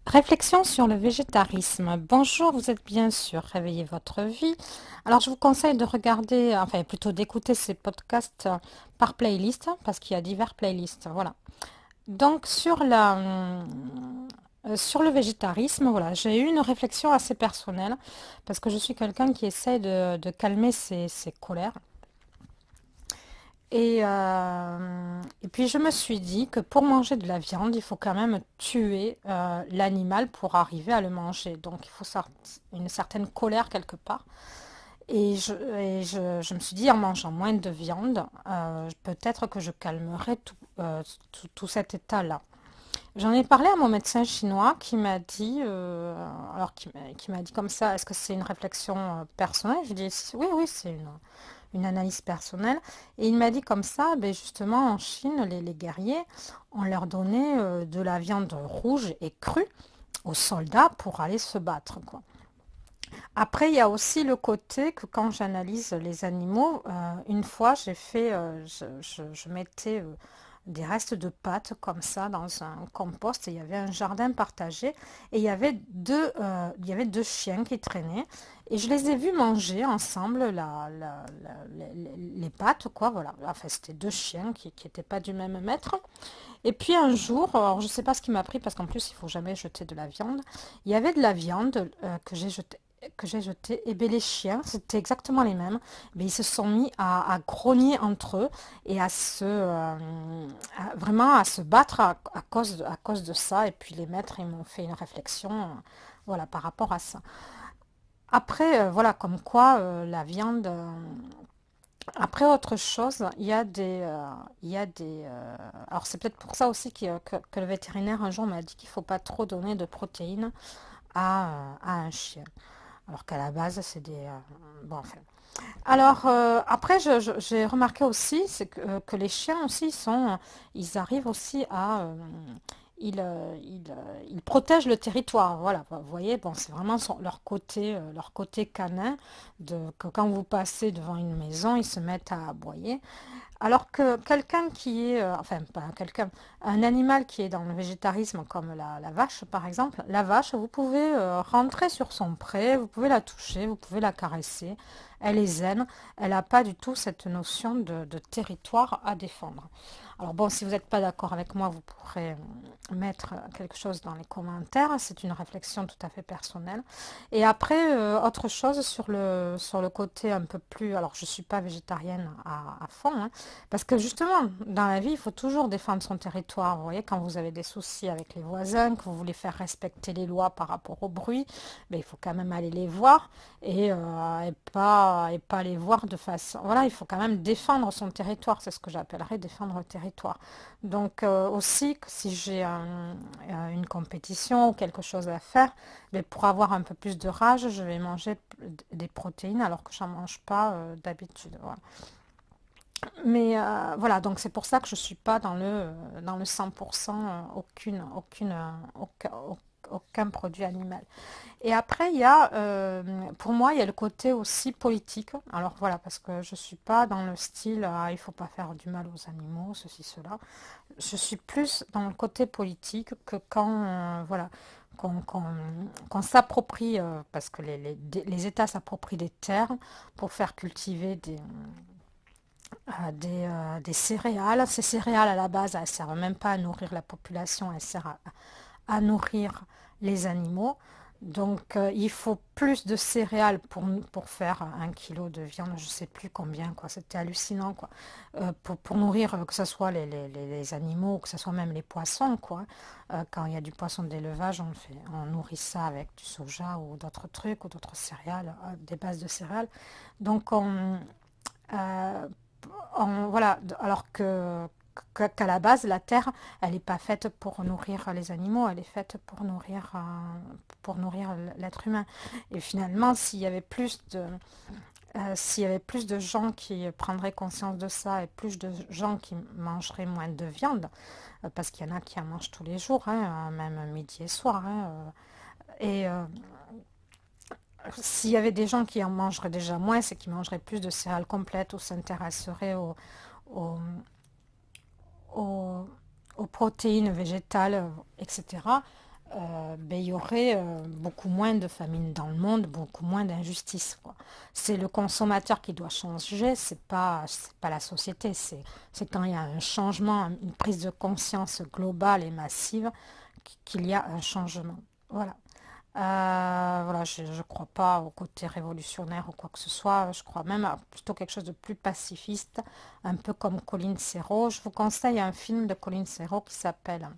Réflexion sur le végétarisme. Bonjour, vous êtes bien sûr Réveillez votre vie. Alors, je vous conseille de regarder, enfin plutôt d'écouter ces podcasts par playlist, parce qu'il y a divers playlists. Voilà. Donc, sur le végétarisme, voilà, j'ai eu une réflexion assez personnelle, parce que je suis quelqu'un qui essaie de calmer ses colères. Et puis je me suis dit que pour manger de la viande, il faut quand même tuer l'animal pour arriver à le manger. Donc il faut une certaine colère quelque part. Et je me suis dit, en mangeant moins de viande, peut-être que je calmerai tout cet état-là. J'en ai parlé à mon médecin chinois qui m'a dit, qui m'a dit comme ça, est-ce que c'est une réflexion personnelle? Je lui ai dit, oui, oui, c'est une analyse personnelle. Et il m'a dit comme ça, ben justement en Chine, les guerriers, on leur donnait de la viande rouge et crue aux soldats pour aller se battre, quoi. Après, il y a aussi le côté que quand j'analyse les animaux, une fois je mettais des restes de pâtes comme ça dans un compost et il y avait un jardin partagé et il y avait deux chiens qui traînaient et je les ai vus manger ensemble les pâtes, quoi, voilà. Enfin, c'était deux chiens qui n'étaient pas du même maître. Et puis un jour, alors je ne sais pas ce qui m'a pris parce qu'en plus il faut jamais jeter de la viande. Il y avait de la viande que j'ai jetée. Et bien les chiens, c'était exactement les mêmes. Mais ils se sont mis à grogner entre eux et vraiment à se battre à cause de ça. Et puis les maîtres, ils m'ont fait une réflexion, voilà, par rapport à ça. Après, voilà, comme quoi la viande. Après, autre chose, alors c'est peut-être pour ça aussi que le vétérinaire un jour m'a dit qu'il ne faut pas trop donner de protéines à un chien. Alors qu'à la base, c'est bon, enfin. Alors, après, j'ai remarqué aussi, c'est que les chiens aussi, ils arrivent aussi ils protègent le territoire. Voilà, vous voyez, bon, c'est vraiment leur côté canin, que quand vous passez devant une maison, ils se mettent à aboyer. Alors que quelqu'un qui est, enfin pas quelqu'un, un animal qui est dans le végétarisme comme la vache par exemple, la vache, vous pouvez rentrer sur son pré, vous pouvez la toucher, vous pouvez la caresser, elle est zen, elle n'a pas du tout cette notion de territoire à défendre. Alors bon, si vous n'êtes pas d'accord avec moi, vous pourrez mettre quelque chose dans les commentaires, c'est une réflexion tout à fait personnelle. Et après, autre chose sur le côté un peu plus, alors je ne suis pas végétarienne à fond, hein, parce que justement, dans la vie, il faut toujours défendre son territoire. Vous voyez, quand vous avez des soucis avec les voisins, que vous voulez faire respecter les lois par rapport au bruit, ben, il faut quand même aller les voir et pas les voir de façon... Voilà, il faut quand même défendre son territoire. C'est ce que j'appellerais défendre le territoire. Donc aussi, si j'ai une compétition ou quelque chose à faire, ben, pour avoir un peu plus de rage, je vais manger des protéines alors que je n'en mange pas d'habitude. Voilà. Mais voilà, donc c'est pour ça que je ne suis pas dans le 100%, aucun produit animal. Et après, pour moi, il y a le côté aussi politique. Alors voilà, parce que je ne suis pas dans le style, il ne faut pas faire du mal aux animaux, ceci, cela. Je suis plus dans le côté politique que quand, voilà, qu'on s'approprie, parce que les États s'approprient des terres pour faire cultiver des céréales. Ces céréales, à la base, elles ne servent même pas à nourrir la population, elles servent à nourrir les animaux. Donc, il faut plus de céréales pour faire 1 kilo de viande, je ne sais plus combien, quoi. C'était hallucinant, quoi. Pour nourrir, que ce soit les animaux, que ce soit même les poissons, quoi. Quand il y a du poisson d'élevage, on nourrit ça avec du soja ou d'autres trucs, ou d'autres céréales, des bases de céréales. Donc, euh, voilà, alors qu'à la base, la terre, elle n'est pas faite pour nourrir les animaux, elle est faite pour nourrir l'être humain. Et finalement, s'il y avait plus de gens qui prendraient conscience de ça et plus de gens qui mangeraient moins de viande, parce qu'il y en a qui en mangent tous les jours, hein, même midi et soir, hein, et s'il y avait des gens qui en mangeraient déjà moins, c'est qu'ils mangeraient plus de céréales complètes ou s'intéresseraient aux, aux- aux protéines végétales, etc., ben, il y aurait beaucoup moins de famine dans le monde, beaucoup moins d'injustice, quoi. C'est le consommateur qui doit changer, c'est pas la société, c'est quand il y a un changement, une prise de conscience globale et massive qu'il y a un changement. Voilà. Voilà, je ne crois pas au côté révolutionnaire ou quoi que ce soit. Je crois même à plutôt quelque chose de plus pacifiste, un peu comme Colin Serrault. Je vous conseille un film de Colin Serrault qui s'appelle...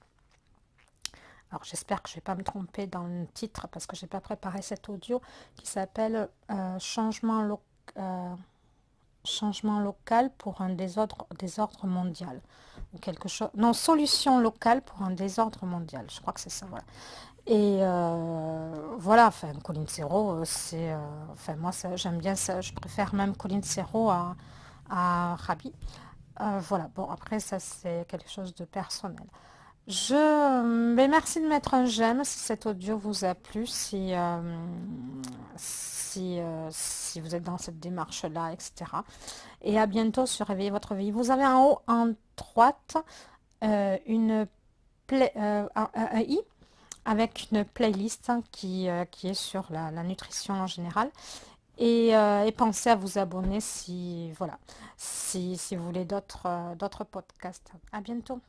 Alors j'espère que je ne vais pas me tromper dans le titre parce que je n'ai pas préparé cet audio, qui s'appelle Changement local pour un désordre mondial. Ou quelque chose... Non, Solution locale pour un désordre mondial. Je crois que c'est ça, voilà. Et voilà, enfin, Colin Serrault, enfin, moi, j'aime bien ça. Je préfère même Colin Serrault à Rabi. Voilà, bon, après, ça, c'est quelque chose de personnel. Mais merci de mettre un j'aime si cet audio vous a plu, si vous êtes dans cette démarche-là, etc. Et à bientôt sur Réveillez votre vie. Vous avez en haut, en droite, une un i avec une playlist qui est sur la nutrition en général. Et pensez à vous abonner si, voilà, si vous voulez d'autres podcasts. À bientôt.